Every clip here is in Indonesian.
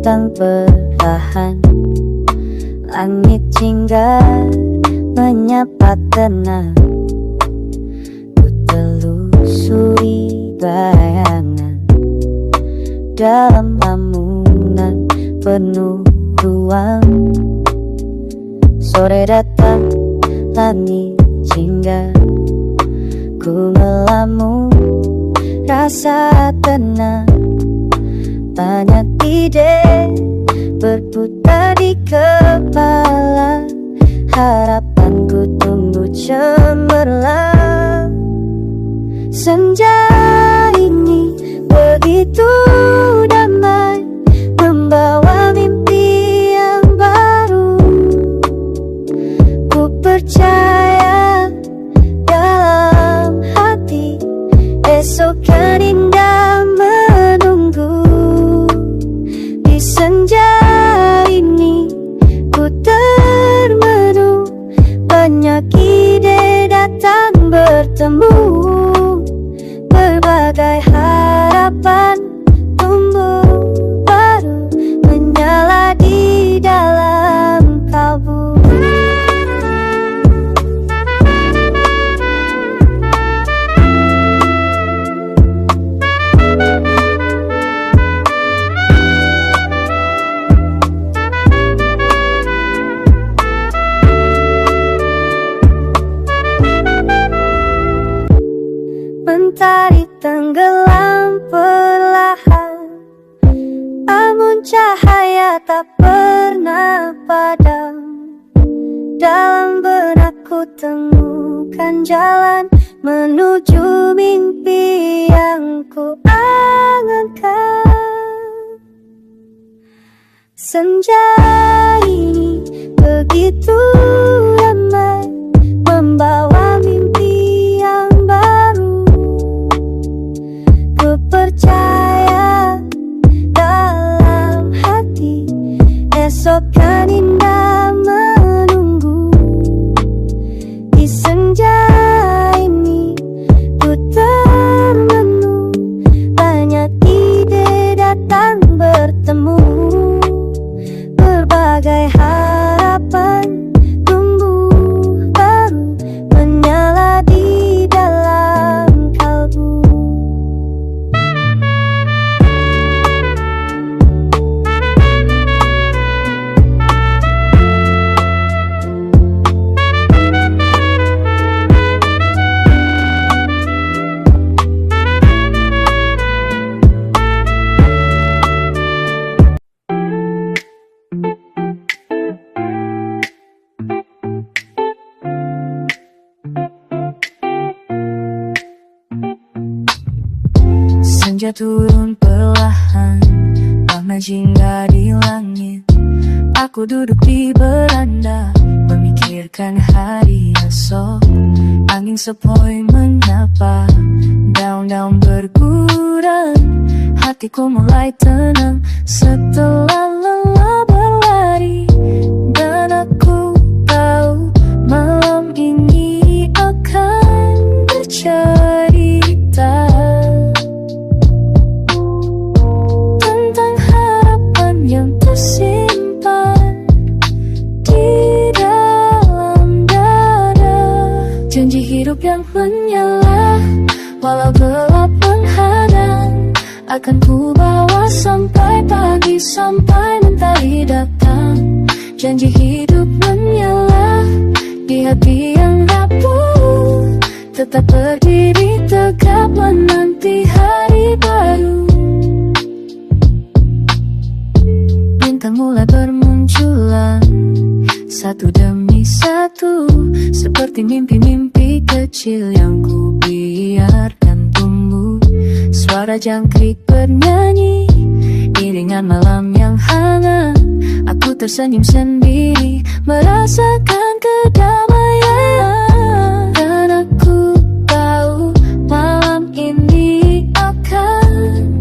datang perlahan. Langit jingga menyapa tenang. Ku telusuri bayangan dalam lamunan penuh ruang. Sore datang, langit jingga, ku melamun rasa tenang. Banyak ide berputar di kepala, harapanku tumbuh cemerlang. Senja ini begitu damai, membawa mimpi yang baru. Ku percaya dalam hati, esok kan indah menunggu. Di senja ini ku termenung, banyak ide datang bertemu. Berbagai harapan tumbuh baru, menyala di dalam kalbu. Mentari tenggelam perlahan, namun cahaya tak pernah padam. Dalam benakku temukan jalan menuju mimpi yang ku angankan. Senja ini begitu ramai, membawa mimpi yang baru. Ku percaya dalam hati, esok kan indah menunggu. Di senja ini ku termenung, banyak ide datang bertemu. Berbagai harapan tumbuh baru, menyala di dalam kalbu. Senja turun perlahan, warna jingga di langit. Aku duduk di beranda, memikirkan hari esok. Angin sepoi menyapa, daun-daun berguguran. Hatiku mulai tenang setelah lelah berlari. Dan aku tahu malam ini akan bercerita tentang harapan yang tersimpan di dalam dada. Janji hidup yang menyala, walau gelap menghadang, akan ku bawa sampai pagi, sampai mentari datang. Janji hidup menyala di hati yang rapuh, tetap berdiri tegap menanti hari baru. Bintang mulai bermunculan, satu demi satu, seperti mimpi-mimpi kecil yang ku biarkan tumbuh. Suara jangkrik bernyanyi, iringan malam yang hangat. Aku tersenyum sendiri, merasakan kedamaian. Dan aku tahu malam ini akan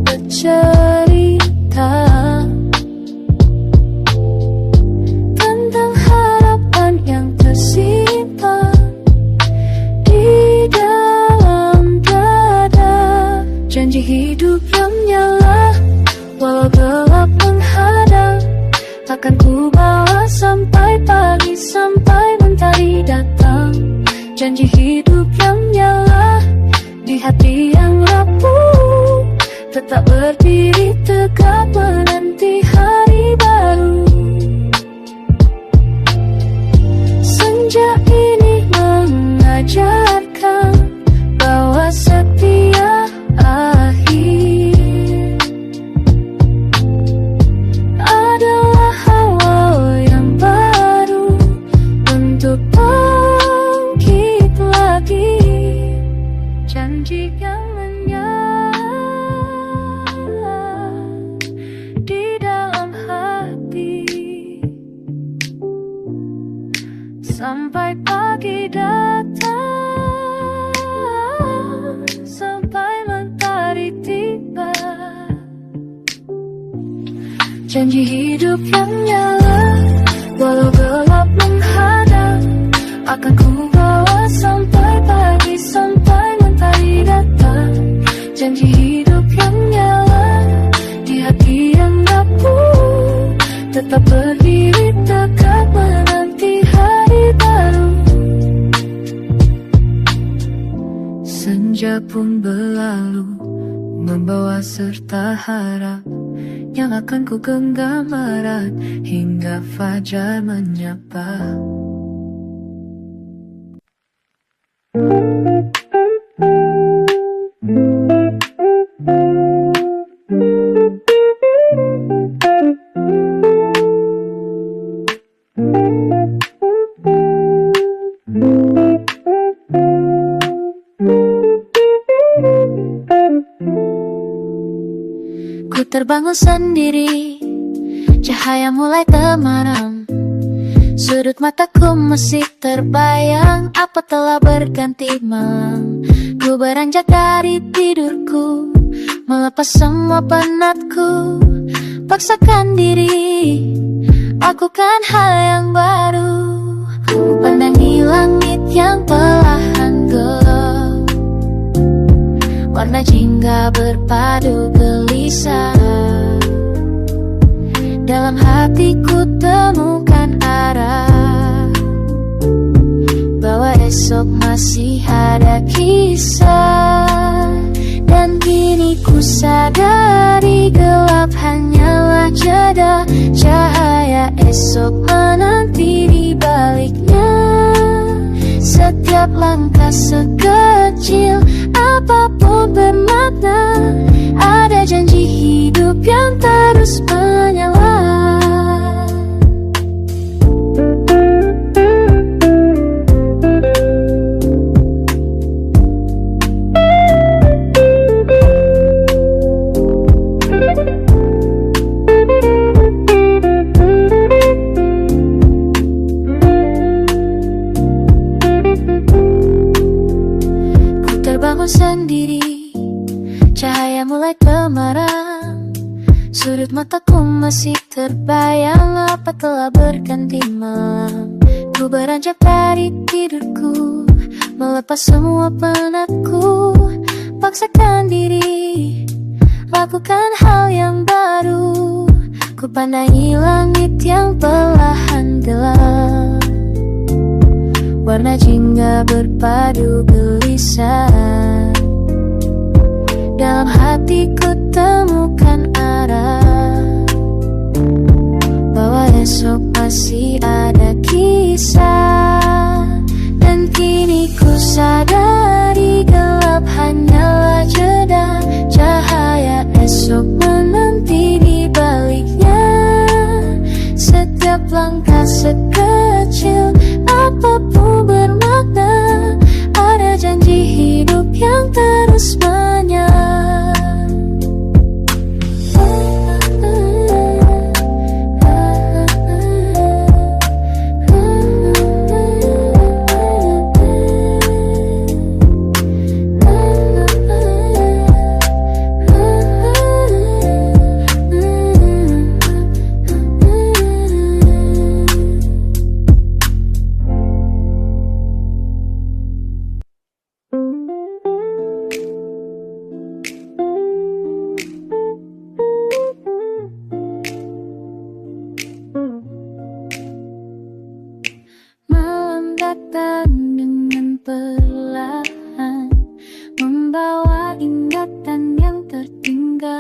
bercerita tentang harapan yang tersimpan di dalam dada. Janji hidup yang nyala, walau gelap menghadap, tetap berdiri tegak menanti hari baru. Senja ini mengajarkan bahwa setiap akhir adalah awal yang baru untuk bangkit lagi. Janji yang menyala di dalam hati sampai pagi datang, sampai mentari tiba. Janji hidup yang nyala, walau gelap menghadap, akan ku bawa sampai pagi, sampai mentari datang. Janji hidup yang nyala, di hati yang rapuh, tetap berdiri tegak menanti hari baru. Senja pun berlalu, membawa serta harap yang akan ku genggam erat hingga fajar menyapa. Ku terbangun sendiri, cahaya mulai temaram. Sudut mataku masih terbayang, apa telah berganti malam. Ku beranjak dari tidurku, melepas semua penatku. Paksakan diri, lakukan hal yang baru. Ku pandangi langit yang perlahan gelap, warna jingga berpadu gelisah. Dalam hatiku temukan arah, bahwa esok masih ada kisah. Dan kini ku sadari gelap hanyalah jeda, cahaya esok menanti di baliknya. Setiap langkah sekecil apapun bermakna, ada janji hidup yang terus menyala. Bangun sendiri, cahaya mulai temaram. Sudut mataku masih terbayang, apa telah berganti malam. Ku beranjak dari tidurku, melepas semua penatku. Paksakan diri, lakukan hal yang baru. Ku pandangi langit yang perlahan gelap, warna jingga berpadu gelisah. Dalam hatiku temukan arah, bahwa esok masih ada kisah. Dan kini ku sadari gelap hanyalah jeda, cahaya esok menanti di baliknya. Setiap langkah sekecil apapun bermakna, ada janji hidup yang terus menyala. datang dengan perlahan, membawa ingatan yang tertinggal.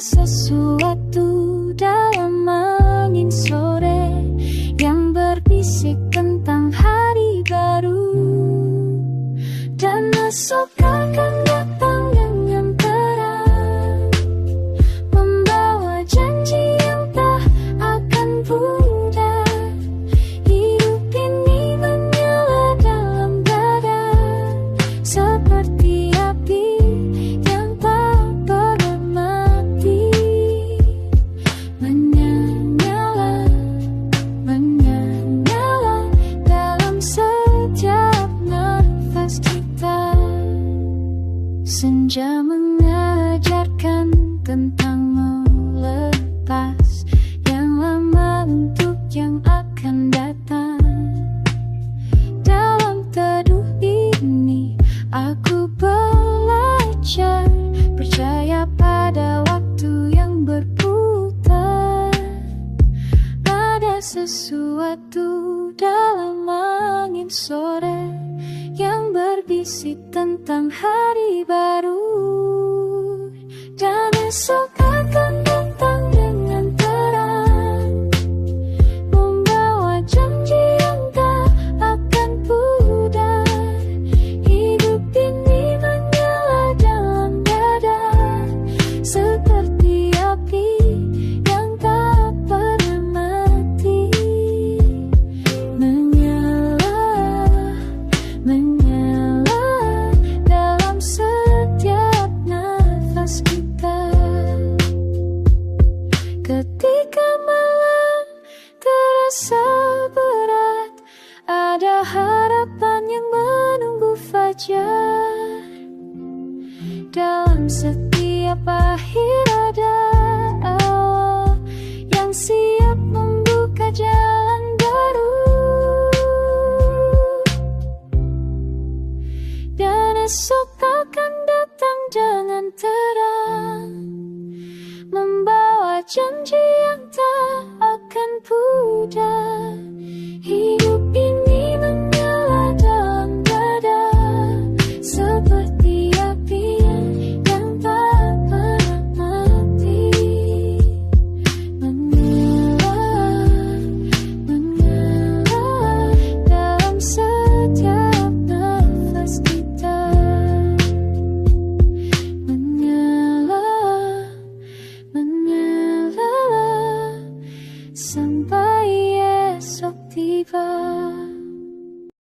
sesuatu dalam angin sore yang berbisik tentang hari baru, dan esok akan datang dengan terang, membawa janji yang tak akan pudar. Hidup ini menyala dalam dada, seperti api yang tak pernah mati. Menyala, menyala dalam setiap nafas kita. Senja mengajarkan tentang melepas yang lama untuk yang akan datang. Dalam teduh ini aku belajar percaya pada waktu yang berputar. Ada sesuatu dalam angin sore yang berbisik tentang hari baru, dan esok akan datang dengan terang, membawa janji yang tak akan pudar. Hidup ini menyala dalam dada, seperti api yang tak pernah mati. Menyala dalam setiap nafas kita. Ketika